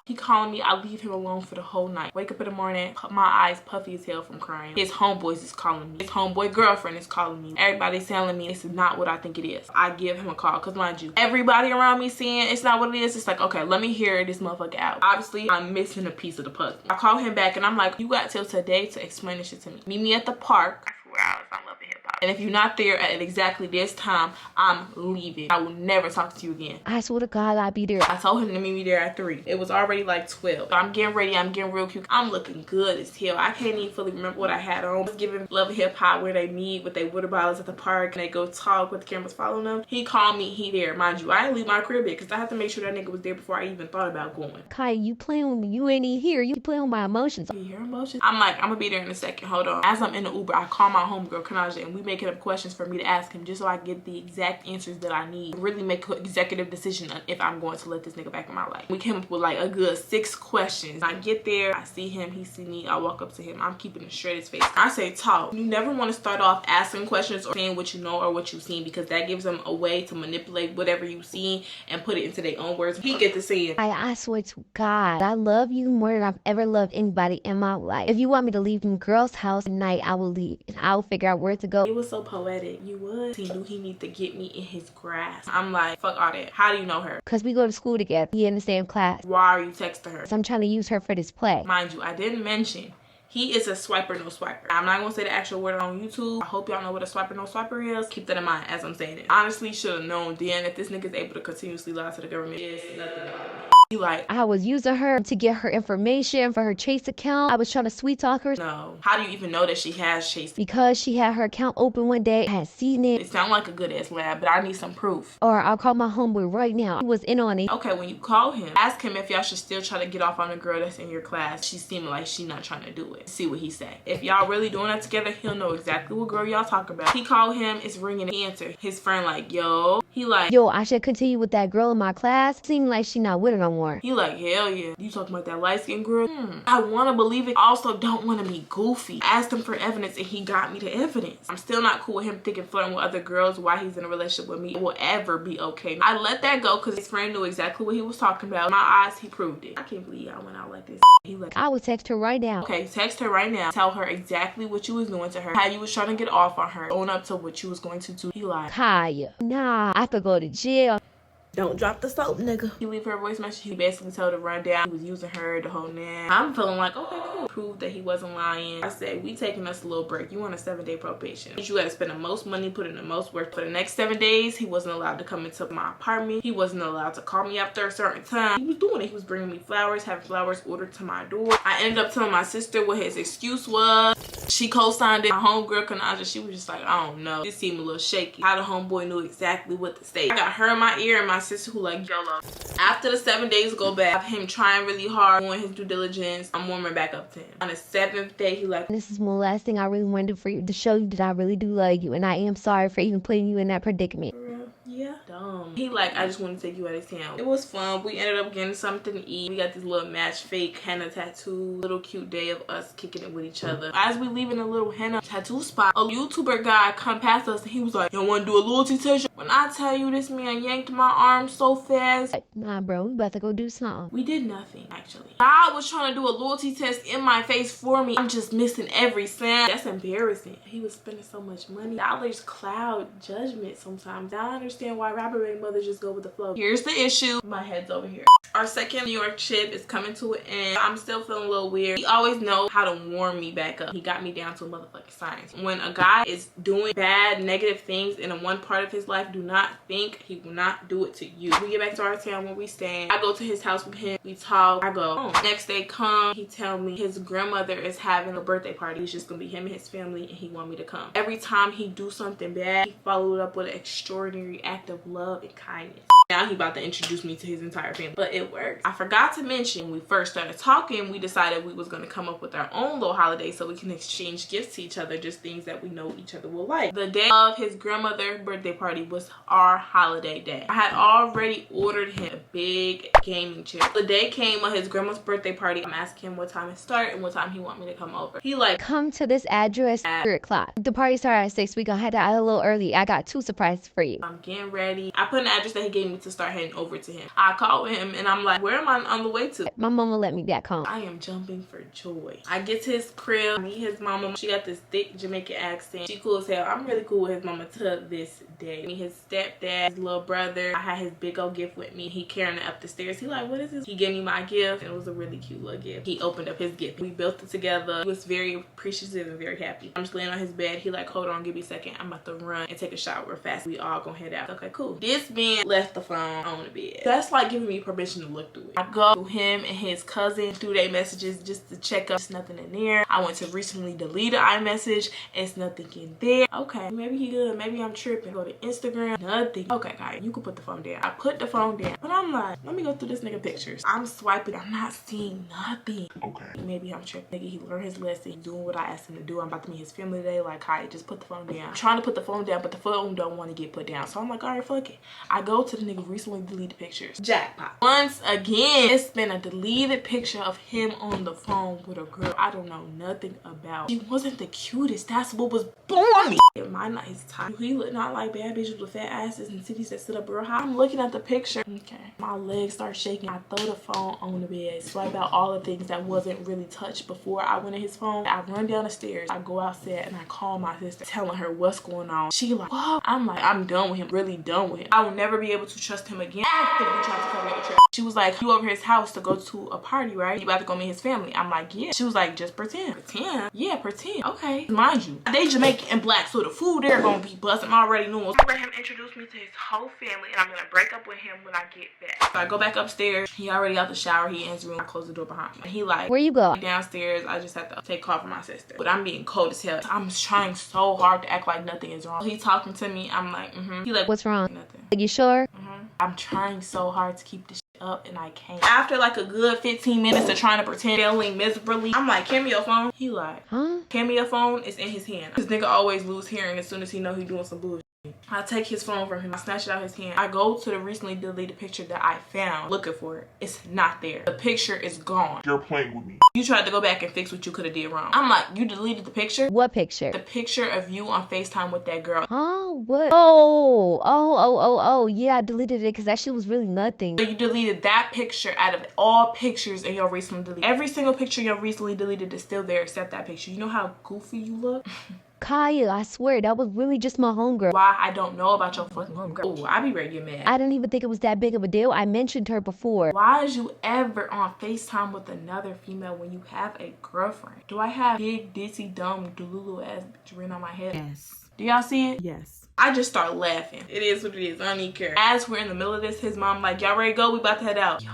He calling me, I leave him alone for the whole night. Wake up in the morning, my eyes puffy as hell from crying. His homeboys is calling me. His homeboy girlfriend is calling me. Everybody's telling me this is not what I think it is. I give him a call, because mind you, everybody around me saying it's not what it is. It's like, okay, let me hear this motherfucker out. Obviously, I'm missing a piece of the puzzle. I call him back and I'm like, you got till today to explain this shit to me. Meet me at the park. I swear I love hip hop. And if you're not there at exactly this time, I'm leaving. I will never talk to you again. I swear to God, I'll be there. I told him to meet me there at 3. It was already like 12. So I'm getting ready. I'm getting real cute. I'm looking good as hell. I can't even fully remember what I had on. I was giving Love and Hip Hop where they meet with their water bottles at the park and they go talk with the cameras following them. He called me. He there. Mind you, I didn't leave my crib yet because I had to make sure that nigga was there before I even thought about going. Khaia, you playing with me. You ain't even here. You playing with my emotions. Your emotions? I'm like, I'm gonna be there in a second. Hold on. As I'm in the Uber, I call my homegirl, Khaia, and we making up questions for me to ask him just so I get the exact answers that I need. Really make an executive decision on if I'm going to let this nigga back in my life. We came up with like a good 6 questions. I get there, I see him, he see me, I walk up to him. I'm keeping a straight face. I say, talk. You never want to start off asking questions or saying what you know or what you've seen, because that gives them a way to manipulate whatever you see and put it into their own words. He get to say it. I swear to God, I love you more than I've ever loved anybody in my life. If you want me to leave from girl's house at night, I will leave. And I'll figure out where to go. It was so poetic. You would. He knew he needed to get me in his grasp. I'm like, fuck all that. How do you know her? Because we go to school together. We in the same class. Why are you texting her? So I'm trying to use her for this play. Mind you, I didn't mention he is a swiper, no swiper. I'm not gonna say the actual word on YouTube. I hope y'all know what a swiper, no swiper is. Keep that in mind as I'm saying it. Honestly, should have known then that this nigga is able to continuously lie to the government. It's nothing about me. He like, I was using her to get her information for her Chase account. I was trying to sweet talk her. no. How do you even know that she has Chase? Because she had her account open one day. I had seen it. It sounds like a good ass lab, but I need some proof. Or I'll call my homeboy right now. He was in on it. Okay, when you call him, ask him if y'all should still try to get off on a girl that's in your class. She seeming like she not trying to do it. See what he say. If y'all really doing that together, he'll know exactly what girl y'all talk about. He called him, it's ringing, he answer. His friend like, yo. He like, Yo, I should continue with that girl in my class. Seemed like she not with her no more. he like, hell yeah. You talking about that light-skinned girl? I want to believe it. Also don't want to be goofy. I asked him for evidence and he got me the evidence. I'm still not cool with him thinking flirting with other girls while he's in a relationship with me will ever be okay. I let that go because his friend knew exactly what he was talking about. In my eyes, he proved it. I can't believe I went out like this. He like, I will text her right now. okay, text her right now. Tell her exactly what you was doing to her. How you was trying to get off on her. Own up to what you was going to do. He like, Khaia, nah, I have to go to jail. don't drop the soap, nigga. He leave her a voice message. He basically told her to run down. He was using her the whole night. I'm feeling like, okay, cool. Proved that he wasn't lying. I said, we taking us a little break. You on a 7-day probation. You got to spend the most money, put in the most work. For the next 7 days, he wasn't allowed to come into my apartment. He wasn't allowed to call me after a certain time. He was doing it. He was bringing me flowers, having flowers ordered to my door. I ended up telling my sister what his excuse was. She co-signed it. My homegirl, Khaia, she was just like, I don't know. This seemed a little shaky. How the homeboy knew exactly what to say. I got her in my ear and my sister who like, YOLO. After the 7 days go back, him trying really hard, doing his due diligence, I'm warming back up to him. On the 7th day, he like, This is one last thing I really wanted to do for you, to show you that I really do love you, and I am sorry for even putting you in that predicament. for real? Yeah. Dumb. He like, I just want to take you out of town. It was fun. We ended up getting something to eat. We got this little match fake henna tattoo. Little cute day of us kicking it with each other. As we leaving a little henna tattoo spot, a YouTuber guy come past us and he was like, you want to do a loyalty test? When I tell you this man yanked my arm so fast. Nah, bro, we about to go do something. We did nothing, actually. God was trying to do a loyalty test in my face for me. I'm just missing every cent. That's embarrassing. He was spending so much money. Dollars cloud judgment sometimes. I understand why rapper baby mothers just go with the flow. Here's the issue. My head's over here. Our second New York trip is coming to an end. I'm still feeling a little weird. He always knows how to warm me back up. He got me down to a motherfucking science. When a guy is doing bad, negative things in a one part of his life, do not think he will not do it to you. We get back to our town where we staying. I go to his house with him. We talk. I go home. Next day come. He tell me his grandmother is having a birthday party. It's just gonna be him and his family, and he want me to come. Every time he do something bad, he followed up with an extraordinary act of love and kindness. Now he about to introduce me to his entire family, but it works. I forgot to mention, when we first started talking, we decided we was going to come up with our own little holiday so we can exchange gifts to each other, just things that we know each other will like. The day of his grandmother's birthday party was our holiday day. I had already ordered him a big gaming chair. The day came of his grandma's birthday party. I'm asking him what time it started and what time he want me to come over. He like, Come to this address at 3 o'clock. The party started at 6. We gonna head out a little early. I got 2 surprises for you. I'm getting ready. I put an address that he gave me to start heading over to him. I called him and I'm like, where am I on the way to? My mama let me back home. I am jumping for joy. I get to his crib, meet his mama. She got this thick Jamaican accent. She cool as hell. I'm really cool with his mama to this day. Meet his stepdad, his little brother. I had his big old gift with me. He carrying it up the stairs. He like, what is this? He gave me my gift. It was a really cute little gift. He opened up his gift. We built it together. He was very appreciative and very happy. I'm just laying on his bed. He like, hold on, give me a second. I'm about to run and take a shower fast. We all gonna head out. Okay, cool. This man left the phone on the bed. That's like giving me permission to look through it. I go through him and his cousin through their messages just to check up. There's nothing in there. I went to recently delete an iMessage. It's nothing in there. Okay, maybe he good. Maybe I'm tripping. Go to Instagram. Nothing. Okay, guys, you can put the phone down. I put the phone down, but I'm like, let me go through this nigga pictures. I'm swiping. I'm not seeing nothing. Okay. Maybe I'm tripping. Nigga, he learned his lesson. He's doing what I asked him to do. I'm about to meet his family today. Like, hi, just put the phone down. I'm trying to put the phone down, but the phone don't want to get put down. So I'm like, all right, fuck it. I go to the nigga recently deleted pictures. Jackpot. Once again, it's been a deleted picture of him on the phone with a girl I don't know nothing about. She wasn't the cutest. That's what was blowing me. Am I not his type? He look not like bad bitches with fat asses and titties that sit up real high. I'm looking at the picture. Okay. My legs start shaking. I throw the phone on the bed. Swipe out all the things that wasn't really touched before I went in his phone. I run down the stairs. I go outside and I call my sister, telling her what's going on. She like, whoa. I'm like, I'm done with him. Really done with him. I will never be able to trust him again. Actively trying to cover up the track. She was like, you over his house to go to a party, right? You about to go meet his family. I'm like, yeah. She was like, just pretend. Pretend? Yeah, pretend. Okay. Mind you, they Jamaican and black, so the food there gonna be busting. I already know. I'm gonna let him introduce me to his whole family, and I'm gonna break up with him when I get back. So I go back upstairs. He already out the shower. He in his room. I close the door behind me. He like, where you go? Downstairs. I just have to take call from my sister. But I'm being cold as hell. I'm trying so hard to act like nothing is wrong. He talking to me. I'm like, He like, what's wrong? Nothing. Are you sure? I'm trying so hard to keep this up and I can't. After like a good 15 minutes of trying to pretend, failing miserably, I'm like, hand me your phone. He like, huh? Hand me your phone. It's in his hand. This nigga always lose hearing as soon as he know he doing some bullshit. I take his phone from him. I snatch it out his hand. I go to the recently deleted picture that I found looking for it. It's not there. The picture is gone. You're playing with me. You tried to go back and fix what you could have did wrong. I'm like, you deleted the picture? What picture? The picture of you on FaceTime with that girl. Huh? What? Oh, yeah, I deleted it because that shit was really nothing. So you deleted that picture out of all pictures in your recently deleted. Every single picture you recently deleted is still there except that picture. You know how goofy you look? Khaia, I swear, that was really just my homegirl. Why I don't know about your fucking homegirl? Oh, I be ready to get mad. I didn't even think it was that big of a deal. I mentioned her before. Why is you ever on FaceTime with another female when you have a girlfriend? Do I have big, ditzy, dumb, delulu ass bitch written on my head? Yes. Do y'all see it? Yes. I just start laughing. It is what it is. I don't even care. As we're in the middle of this, his mom like, y'all ready to go? We about to head out. Yo,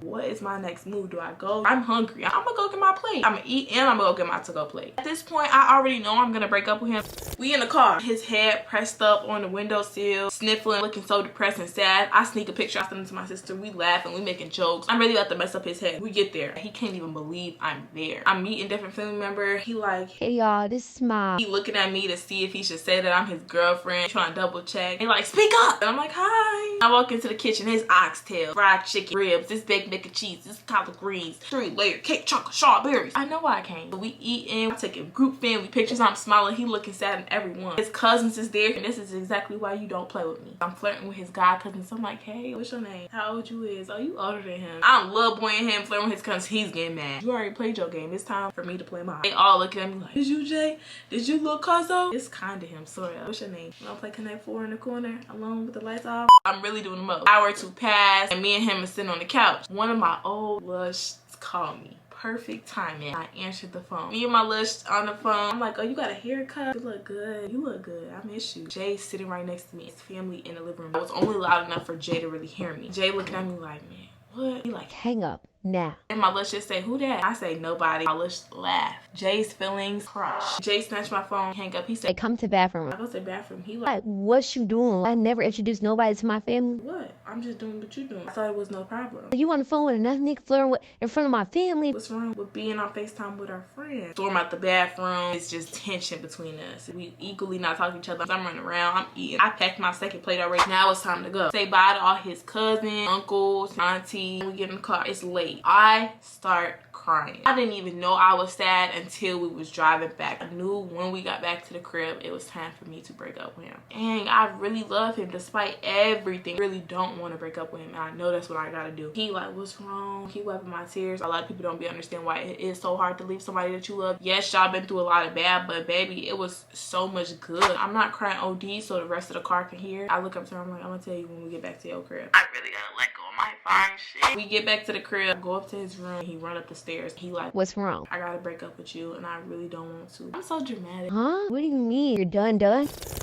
what is my next move? Do I go? I'm hungry. I'm gonna go get my plate. I'm gonna eat and I'm gonna go get my to-go plate. At this point, I already know I'm gonna break up with him. We in the car. His head pressed up on the windowsill, sniffling, looking so depressed and sad. I sneak a picture. I send it to my sister. We laughing. We making jokes. I'm really about to mess up his head. We get there. He can't even believe I'm there. I'm meeting different family member. He like, Hey y'all, this is Mom. he looking at me to see if he should say that I'm his girlfriend. Trying to double check. He like, speak up. And I'm like, hi. I walk into the kitchen. His oxtail, fried chicken, ribs, this baked mac and cheese, this collard greens, 3-layer cake, chocolate, strawberries. I know why I came. So we eating. I'm taking group family pictures. I'm smiling. He looking sad in everyone. His cousins is there. And this is exactly why you don't play with me. I'm flirting with his guy cousins. I'm like, hey, what's your name? How old you is? Oh, you older than him. I'm love boying him, flirting with his cousins. He's getting mad. You already played your game. It's time for me to play mine. They all looking at me like, did you, Jay? Did you look cuzzo? It's kind of him, sort of. What's your name? You wanna play Connect 4 in the corner alone with the lights off? I'm really doing the most. Hour or two passed and me and him are sitting on the couch. One of my old lush called me. Perfect timing. I answered the phone. Me and my lush on the phone. I'm like, oh, you got a haircut? You look good. You look good. I miss you. Jay's sitting right next to me. His family in the living room. I was only loud enough for Jay to really hear me. Jay looking at me like, man, what? He like, Hang up now. and my lush just say, who that? I say, nobody. My lush laugh. Jay's feelings crushed. Jay snatched my phone, hang up. He Hey, said, come to the bathroom. I go to the bathroom. He Like, what you doing? I never introduced nobody to my family. what? I'm just doing what you doing. I thought it was no problem. You on the phone with another nigga flirting with in front of my family? What's wrong with being on FaceTime with our friends? Storm out the bathroom. It's just tension between us. We equally not talking to each other. I'm running around. I'm eating. I packed my second plate already. Now it's time to go. Say bye to all his cousins, uncles, auntie. We get in the car. It's late. I start crying. I didn't even know I was sad until we was driving back. I knew when we got back to the crib, it was time for me to break up with him. And I really love him despite everything. Really don't want to break up with him. And I know that's what I gotta do. He like, what's wrong? He wiping my tears. A lot of people don't understand why it is so hard to leave somebody that you love. Yes, y'all been through a lot of bad, but baby, it was so much good. I'm not crying OD so the rest of the car can hear. I look up to her, I'm like, I'm gonna tell you when we get back to your crib. I really gotta let go of my fine shit. We get back to the crib, go up to his room, he run up the stairs. He like, What's wrong? I gotta break up with you and I really don't want to. I'm so dramatic. Huh? What do you mean? You're done?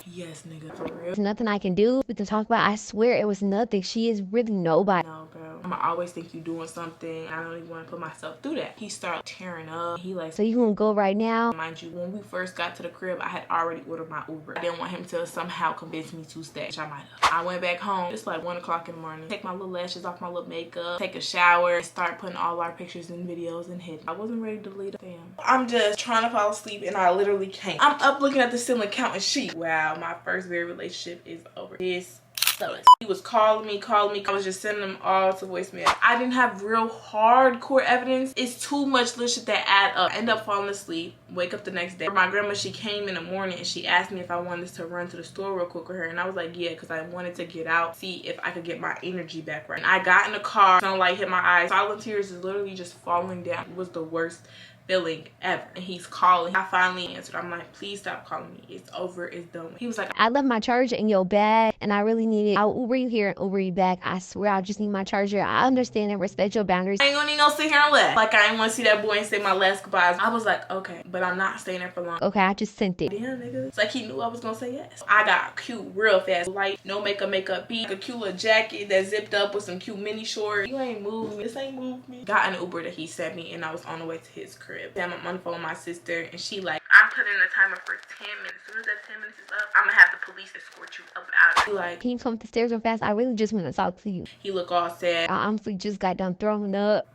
Yes, nigga, for real. There's nothing I can do. We can talk about. I swear it was nothing. She is really nobody. No, bro. I'ma always think you doing something. I don't even want to put myself through that. He started tearing up. He like, So you gonna go right now? mind you, when we first got to the crib, I had already ordered my Uber. I didn't want him to somehow convince me to stay, which I might have. I went back home. It's like 1 o'clock in the morning. Take my little lashes off, my little makeup, take a shower, and start putting all our pictures and videos and hidden. I wasn't ready to delete them. I'm just trying to fall asleep and I literally can't. I'm up looking at the ceiling counting sheep. Wow, my first very relationship is over. This sucks. He was calling me. I was just sending them all to voicemail. I didn't have real hardcore evidence. It's too much little shit that add up. I end up falling asleep, wake up the next day. My grandma, she came in the morning and she asked me if I wanted to run to the store real quick with her. And I was like, yeah, because I wanted to get out, see if I could get my energy back right. And I got in the car, sunlight hit my eyes. Silent tears is literally just falling down. It was the worst feeling ever. And he's calling. I finally answered. I'm like, please stop calling me. It's over. It's done. He was like, I left my charger in your bag and I really need it. I'll Uber you here and Uber you back. I swear I just need my charger. I understand and respect your boundaries. I ain't gonna need no sit here and laugh. Like I ain't want to see that boy and say my last goodbyes. I was like, okay, but I'm not staying there for long. Okay, I just sent it. Damn, nigga. It's like he knew I was gonna say yes. I got cute real fast. Light, no makeup beat. A cute little jacket that zipped up with some cute mini shorts. You ain't moved me. This ain't moved me. Got an Uber that he sent me and I was on the way to his crib. Then I'm on the phone with my sister and she like, I'm putting a timer for 10 minutes. As soon as that 10 minutes is up, I'm gonna have the police escort you up out of here. He like, Can you come up the stairs real fast? I really just want to talk to you. he look all sad. I honestly just got done throwing up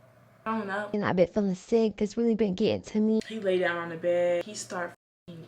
I don't know. and I've been feeling sick. It's really been getting to me. He lay down on the bed. He started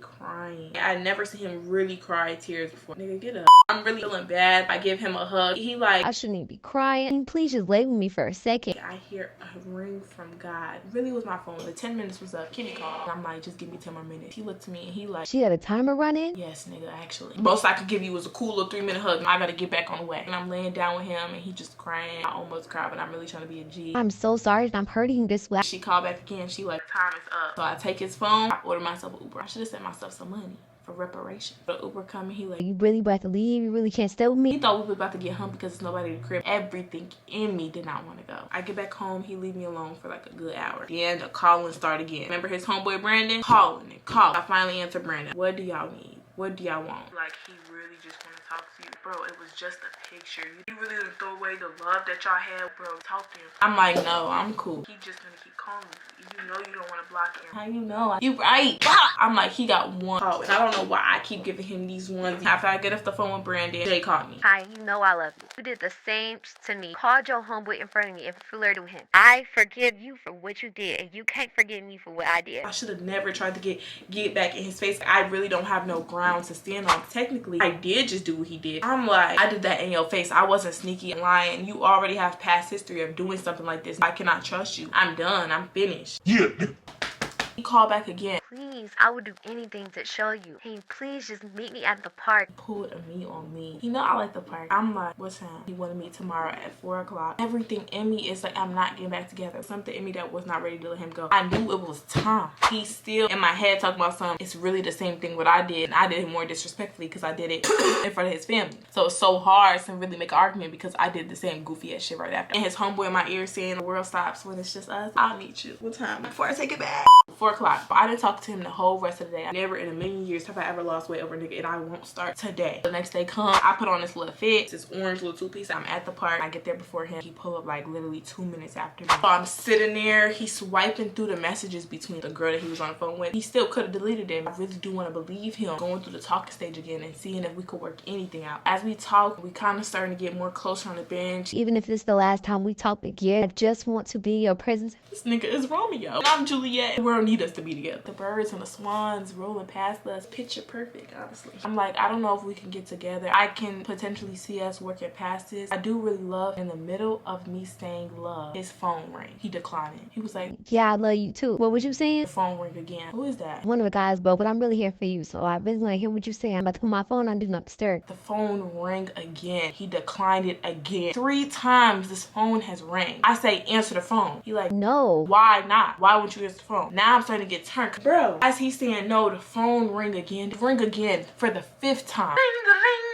crying. I never seen him really cry tears before. Nigga, get up. I'm really feeling bad. I give him a hug. He like, I shouldn't even be crying. Please just lay with me for a second. I hear a ring from God. It really was my phone. The 10 minutes was up. Kimmy called. I'm like, just give me 10 more minutes. He looked to me and he like, She had a timer running? yes, nigga, actually. Most I could give you was a cool little 3-minute hug. I gotta get back on the way. And I'm laying down with him and he just crying. I almost cried, but I'm really trying to be a G. I'm so sorry that I'm hurting you this way. She called back again. She like, time is up. So I take his phone. I order myself an Uber. I should have sent myself some money for reparation. The Uber coming, he like, You really about to leave? You really can't stay with he me? thought we were about to get home because there's nobody in the crib. Everything in me did not want to go. I get back home, he leave me alone for like a good hour. Then the calling start again. Remember his homeboy Brandon? Calling and calling. I finally answer Brandon. What do y'all need? What do y'all want? Like, he really just want to talk to you. Bro, it was just a picture. You really didn't throw away the love that y'all had. Bro, talk to him. I'm like, no, I'm cool. He just gonna keep calling me. You know you don't want to block him. How you know? You right. I'm like, he got one call. And I don't know why I keep giving him these ones. After I get off the phone with Brandon, Jay called me. Hi, you know I love you. You did the same to me. Called your homeboy in front of me and flirted with him. I forgive you for what you did, and you can't forgive me for what I did. I should have never tried to get back in his face. I really don't have no ground to stand on. Technically, I did just do what he did. I'm like, I did that in your face. I wasn't sneaky and lying. You already have past history of doing something like this. I cannot trust you. I'm done. I'm finished. Yeah. He called back again. Please, I would do anything to show you. Hey, please just meet me at the park. Pulled a me on me. You know I like the park. I'm like, what time? He wanted me tomorrow at 4 o'clock. Everything in me is like, I'm not getting back together. Something in me that was not ready to let him go. I knew it was time. He's still in my head talking about something. It's really the same thing what I did. And I did it more disrespectfully because I did it in front of his family. So it's so hard to really make an argument because I did the same goofy ass shit right after. And his homeboy in my ear saying the world stops when it's just us. I'll meet you. What time? Before I take it back. 4 o'clock. I didn't talk to him the whole rest of the day. I never in a million years have I ever lost weight over a nigga, and I won't start today. The next day come, I put on this little fit, this orange little two-piece. I'm at the park. I get there before him. He pull up like literally 2 minutes after me. So I'm sitting there. He's swiping through the messages between the girl that he was on the phone with. He still could have deleted it. I really do want to believe him. Going through the talking stage again and seeing if we could work anything out. As we talk, we kind of starting to get more closer on the bench. Even if it's the last time we talk again, I just want to be in your presence. This nigga is Romeo. And I'm Juliet. The world need us to be together. The birds and the swans rolling past us. Picture perfect, honestly. I'm like, I don't know if we can get together. I can potentially see us working past this. I do really love, in the middle of me saying love, his phone rang. He declined it. He was like, Yeah, I love you too. What was you saying? the phone ring again. Who is that? One of the guys, but I'm really here for you. So I've been like, hear what you say. I'm about to put my phone on Do Not Disturb. The phone rang again. He declined it again. 3 times this phone has rang. I say, answer the phone. He like, No. why not? Why won't you answer the phone? Now I'm starting to get turned. Bro, as he's saying no, the phone ring again. Ring again for the 5th time.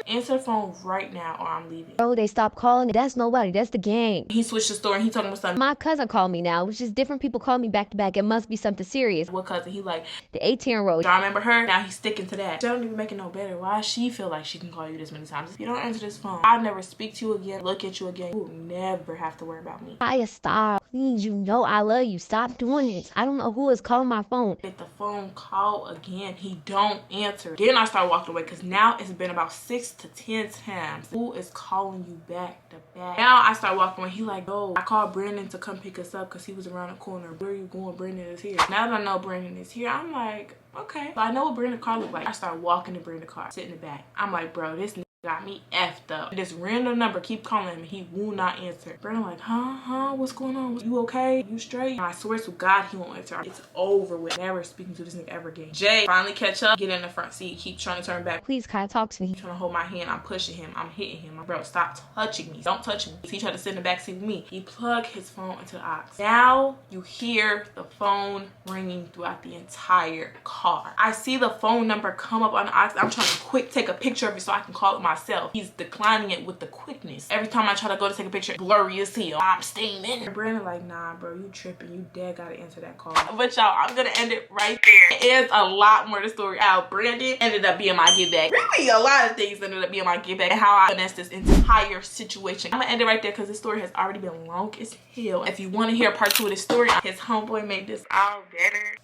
Answer the phone right now or I'm leaving. Bro, they stopped calling. That's nobody. That's the gang. He switched the story and he told him something. My cousin called me now, which is different people call me back to back. It must be something serious. What cousin? He like, The 18-year-old. y'all remember her? Now he's sticking to that. That don't even make it no better. Why she feel like she can call you this many times? If you don't answer this phone, I'll never speak to you again, look at you again. You will never have to worry about me. Khaia, stop. Please, you know I love you. Stop doing this. I don't know who is calling my phone. If the phone call again, he don't answer. Then I start walking away because now it's been about 6 to 10 times. Who is calling you back to back? Now I start walking away. He like, oh, I called Brandon to come pick us up because he was around the corner. Where are you going? Brandon is here. Now that I know Brandon is here, I'm like, okay. So I know what Brandon's car look like. I start walking to Brandon's car, sit in the back. I'm like, bro, this nigga got me effed up. This random number keep calling him. He will not answer. Brandon like, huh? What's going on? You okay? You straight? And I swear to God, he won't answer. It's over with. Never speaking to this nigga ever again. Jay finally catch up. Get in the front seat. Keep trying to turn back. Please, Khaia, talk to me. He's trying to hold my hand. I'm pushing him. I'm hitting him. Bro, stop touching me. Don't touch me. He tried to sit in the back seat with me. He plugged his phone into the aux. Now you hear the phone ringing throughout the entire car. I see the phone number come up on the aux. I'm trying to quick take a picture of it so I can call it myself. He's declining it with the quickness. Every time I try to go to take a picture, blurry as hell. I'm steaming. Brandon like, nah, bro, you tripping. You dead gotta answer that call. But y'all, I'm gonna end it right there. There's a lot more to the story. How Brandon ended up being my get back. Really, a lot of things ended up being my get back and how I finessed this entire situation. I'm gonna end it right there because this story has already been long as hell. If you want to hear part 2 of this story, his homeboy made this all better.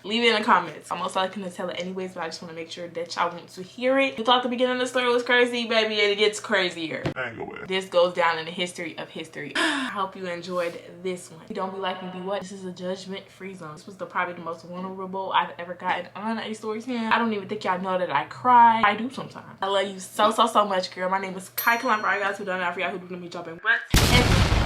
Leave it in the comments. I'm most likely gonna tell it anyways, but I just want to make sure that y'all want to hear it. You thought the beginning of the story was crazy, baby. It gets crazier. I ain't go with it. This goes down in the history of history. I hope you enjoyed this one. Don't be like me, be what? This is a judgment-free zone. This was probably the most vulnerable I've ever gotten on a StoryTime. I don't even think y'all know that I cry. I do sometimes. I love you so much, girl. My name is Khaia Khalan. For all you guys who don't know, for y'all who do me dropping butts.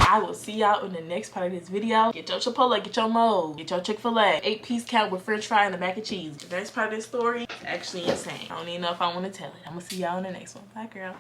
I will see y'all in the next part of this video. Get your Chipotle, get your Moe's, get your Chick-fil-A. 8-piece count with french fry and the mac and cheese. The next part of this story is actually insane. I don't even know if I want to tell it. I'm gonna see y'all in the next one. Bye, girl.